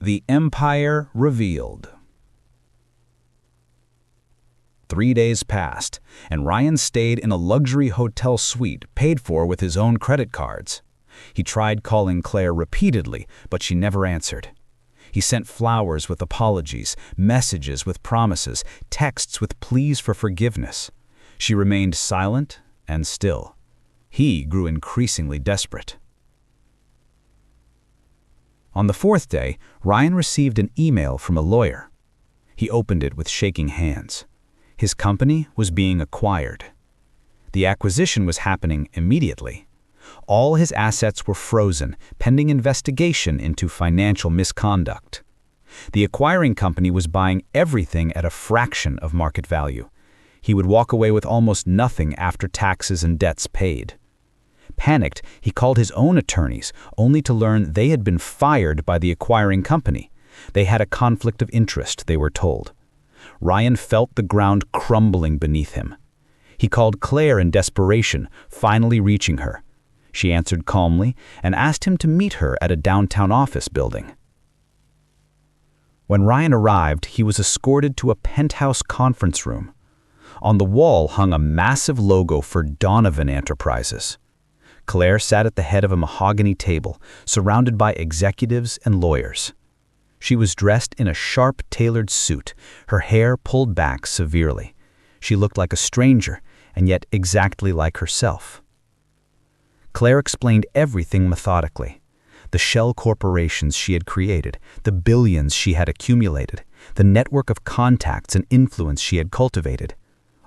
The Empire Revealed. 3 days passed, and Ryan stayed in a luxury hotel suite paid for with his own credit cards. He tried calling Claire repeatedly, but she never answered. He sent flowers with apologies, messages with promises, texts with pleas for forgiveness. She remained silent and still. He grew increasingly desperate. On the 4th day, Ryan received an email from a lawyer. He opened it with shaking hands. His company was being acquired. The acquisition was happening immediately. All his assets were frozen, pending investigation into financial misconduct. The acquiring company was buying everything at a fraction of market value. He would walk away with almost nothing after taxes and debts paid. Panicked, he called his own attorneys, only to learn they had been fired by the acquiring company. They had a conflict of interest, they were told. Ryan felt the ground crumbling beneath him. He called Claire in desperation, finally reaching her. She answered calmly and asked him to meet her at a downtown office building. When Ryan arrived, he was escorted to a penthouse conference room. On the wall hung a massive logo for Donovan Enterprises. Claire sat at the head of a mahogany table, surrounded by executives and lawyers. She was dressed in a sharp, tailored suit, her hair pulled back severely. She looked like a stranger, and yet exactly like herself. Claire explained everything methodically. The shell corporations she had created, the billions she had accumulated, the network of contacts and influence she had cultivated.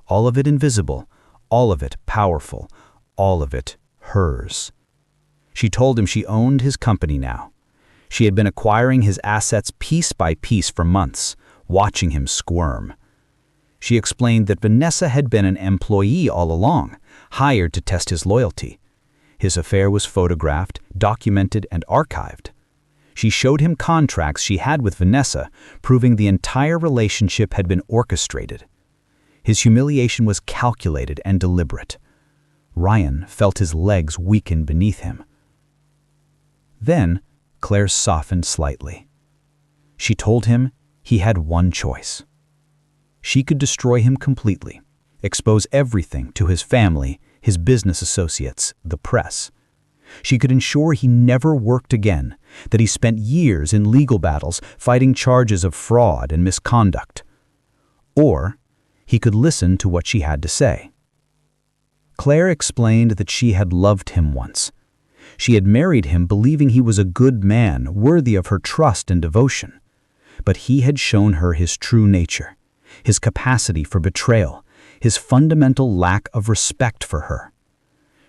All of it invisible, all of it powerful, all of it hers. She told him she owned his company now. She had been acquiring his assets piece by piece for months, watching him squirm. She explained that Vanessa had been an employee all along, hired to test his loyalty. His affair was photographed, documented, and archived. She showed him contracts she had with Vanessa, proving the entire relationship had been orchestrated. His humiliation was calculated and deliberate. Ryan felt his legs weaken beneath him. Then, Claire softened slightly. She told him he had one choice. She could destroy him completely, expose everything to his family, his business associates, the press. She could ensure he never worked again, that he spent years in legal battles fighting charges of fraud and misconduct. Or he could listen to what she had to say. Claire explained that she had loved him once. She had married him believing he was a good man, worthy of her trust and devotion. But he had shown her his true nature, his capacity for betrayal, his fundamental lack of respect for her.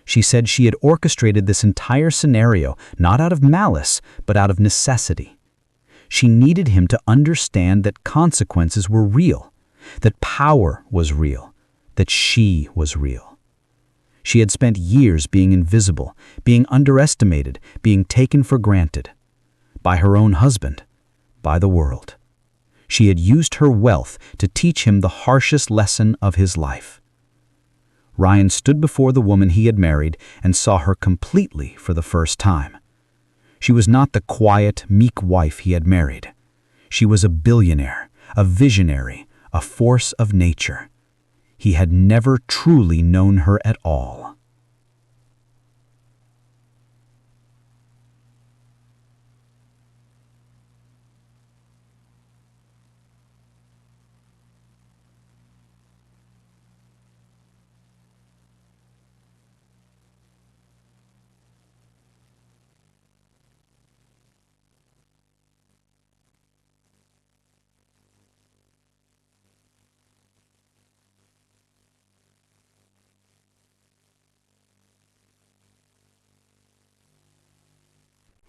She said she had orchestrated this entire scenario not out of malice, but out of necessity. She needed him to understand that consequences were real, that power was real, that she was real. She had spent years being invisible, being underestimated, being taken for granted. By her own husband, by the world. She had used her wealth to teach him the harshest lesson of his life. Ryan stood before the woman he had married and saw her completely for the first time. She was not the quiet, meek wife he had married. She was a billionaire, a visionary, a force of nature. He had never truly known her at all.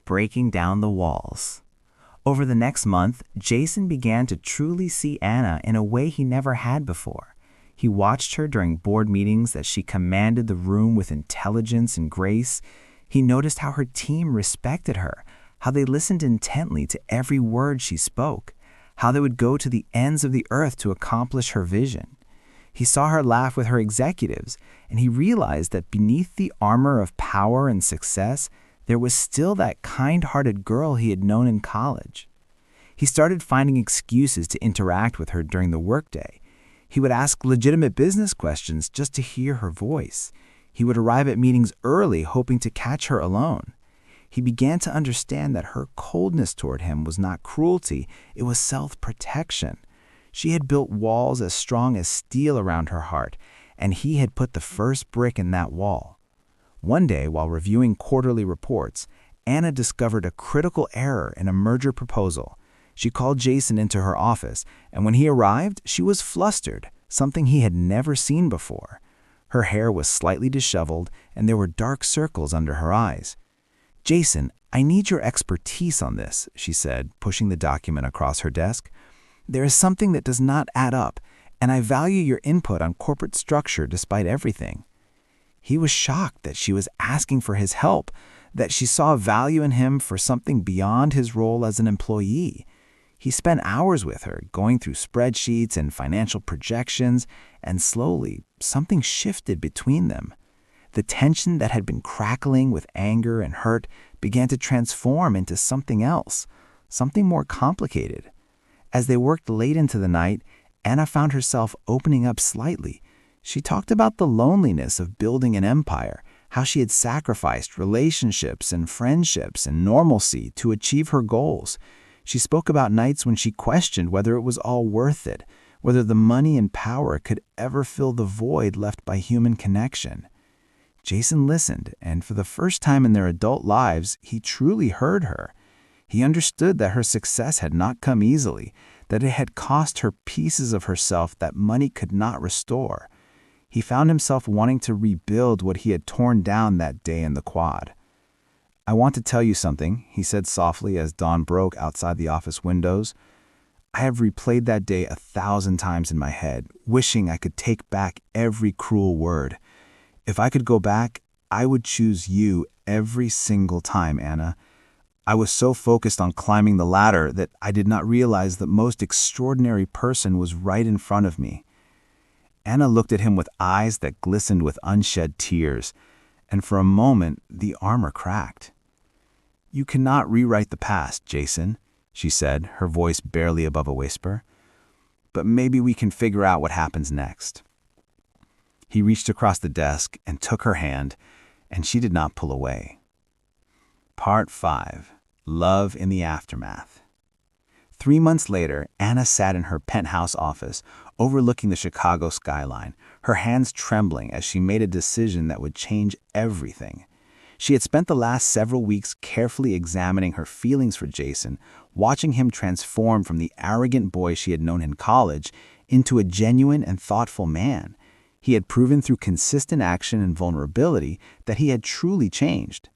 Breaking down the walls. Over the next month, Jason began to truly see Anna in a way he never had before. He watched her during board meetings as she commanded the room with intelligence and grace. He noticed how her team respected her, how they listened intently to every word she spoke, how they would go to the ends of the earth to accomplish her vision. He saw her laugh with her executives, and he realized that beneath the armor of power and success, there was still that kind-hearted girl he had known in college. He started finding excuses to interact with her during the workday. He would ask legitimate business questions just to hear her voice. He would arrive at meetings early, hoping to catch her alone. He began to understand that her coldness toward him was not cruelty, it was self-protection. She had built walls as strong as steel around her heart, and he had put the first brick in that wall. One day, while reviewing quarterly reports, Anna discovered a critical error in a merger proposal. She called Jason into her office, and when he arrived, she was flustered, something he had never seen before. Her hair was slightly disheveled, and there were dark circles under her eyes. "Jason, I need your expertise on this," she said, pushing the document across her desk. "There is something that does not add up, and I value your input on corporate structure despite everything." He was shocked that she was asking for his help, that she saw value in him for something beyond his role as an employee. He spent hours with her, going through spreadsheets and financial projections, and slowly, something shifted between them. The tension that had been crackling with anger and hurt began to transform into something else, something more complicated. As they worked late into the night, Anna found herself opening up slightly. She talked about the loneliness of building an empire, how she had sacrificed relationships and friendships and normalcy to achieve her goals. She spoke about nights when she questioned whether it was all worth it, whether the money and power could ever fill the void left by human connection. Jason listened, and for the first time in their adult lives, he truly heard her. He understood that her success had not come easily, that it had cost her pieces of herself that money could not restore. He found himself wanting to rebuild what he had torn down that day in the quad. "I want to tell you something," he said softly as dawn broke outside the office windows. "I have replayed that day 1,000 times in my head, wishing I could take back every cruel word. If I could go back, I would choose you every single time, Anna. I was so focused on climbing the ladder that I did not realize the most extraordinary person was right in front of me." Anna looked at him with eyes that glistened with unshed tears, and for a moment the armor cracked. "You cannot rewrite the past, Jason," she said, her voice barely above a whisper. "But maybe we can figure out what happens next." He reached across the desk and took her hand, and she did not pull away. Part 5. Love in the Aftermath. 3 months later, Anna sat in her penthouse office, overlooking the Chicago skyline, her hands trembling as she made a decision that would change everything. She had spent the last several weeks carefully examining her feelings for Jason, watching him transform from the arrogant boy she had known in college into a genuine and thoughtful man. He had proven through consistent action and vulnerability that he had truly changed.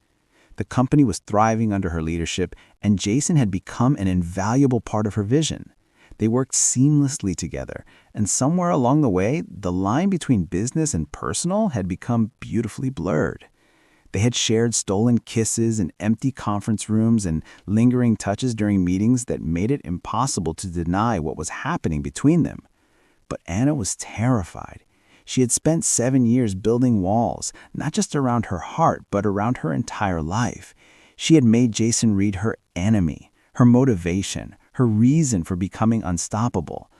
The company was thriving under her leadership, and Jason had become an invaluable part of her vision. They worked seamlessly together, and somewhere along the way, the line between business and personal had become beautifully blurred. They had shared stolen kisses in empty conference rooms and lingering touches during meetings that made it impossible to deny what was happening between them. But Anna was terrified. She had spent 7 years building walls, not just around her heart, but around her entire life. She had made Jason read her enemy, her motivation, her reason for becoming unstoppable.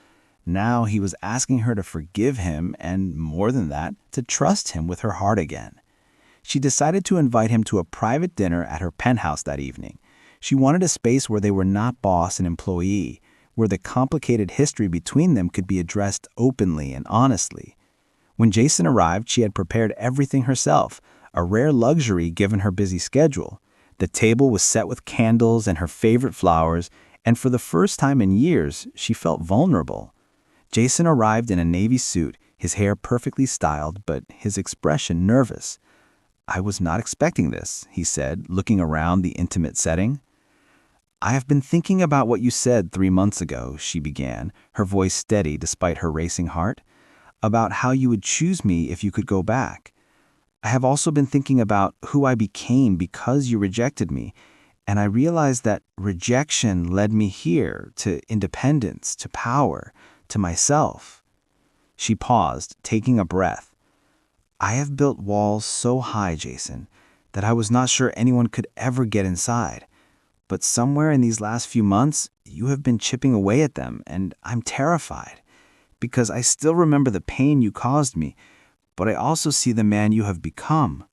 Now he was asking her to forgive him and, more than that, to trust him with her heart again. She decided to invite him to a private dinner at her penthouse that evening. She wanted a space where they were not boss and employee, where the complicated history between them could be addressed openly and honestly. When Jason arrived, she had prepared everything herself, a rare luxury given her busy schedule. The table was set with candles and her favorite flowers, and for the first time in years, she felt vulnerable. Jason arrived in a navy suit, his hair perfectly styled, but his expression nervous. "I was not expecting this," he said, looking around the intimate setting. "I have been thinking about what you said 3 months ago," she began, her voice steady despite her racing heart, "about how you would choose me if you could go back. I have also been thinking about who I became because you rejected me, and I realized that rejection led me here, to independence, to power, to myself." She paused, taking a breath. "I have built walls so high, Jason, that I was not sure anyone could ever get inside. But somewhere in these last few months, you have been chipping away at them, and I'm terrified. Because I still remember the pain you caused me, but I also see the man you have become."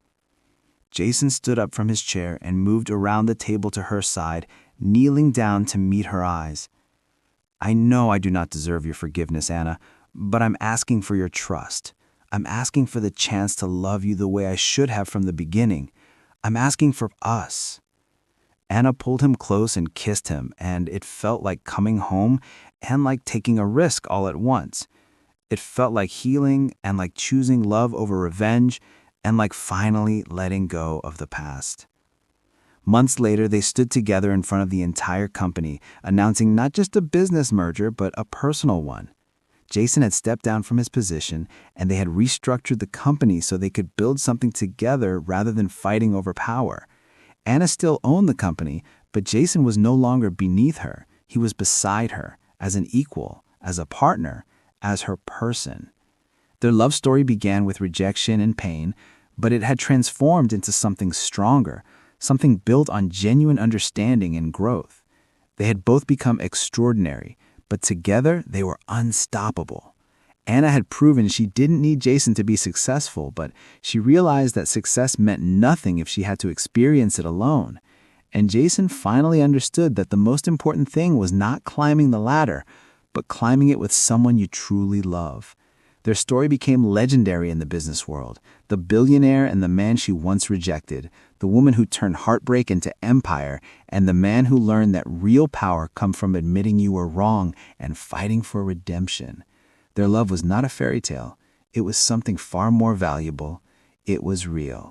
Jason stood up from his chair and moved around the table to her side, kneeling down to meet her eyes. "I know I do not deserve your forgiveness, Anna, but I'm asking for your trust. I'm asking for the chance to love you the way I should have from the beginning. I'm asking for us." Anna pulled him close and kissed him, and it felt like coming home and like taking a risk all at once. It felt like healing and like choosing love over revenge and like finally letting go of the past. Months later, they stood together in front of the entire company, announcing not just a business merger, but a personal one. Jason had stepped down from his position, and they had restructured the company so they could build something together rather than fighting over power. Anna still owned the company, but Jason was no longer beneath her. He was beside her, as an equal, as a partner, as her person. Their love story began with rejection and pain, but it had transformed into something stronger, something built on genuine understanding and growth. They had both become extraordinary, but together they were unstoppable. Anna had proven she didn't need Jason to be successful, but she realized that success meant nothing if she had to experience it alone. And Jason finally understood that the most important thing was not climbing the ladder, but climbing it with someone you truly love. Their story became legendary in the business world. The billionaire and the man she once rejected, the woman who turned heartbreak into empire, and the man who learned that real power comes from admitting you were wrong and fighting for redemption. Their love was not a fairy tale. It was something far more valuable. It was real.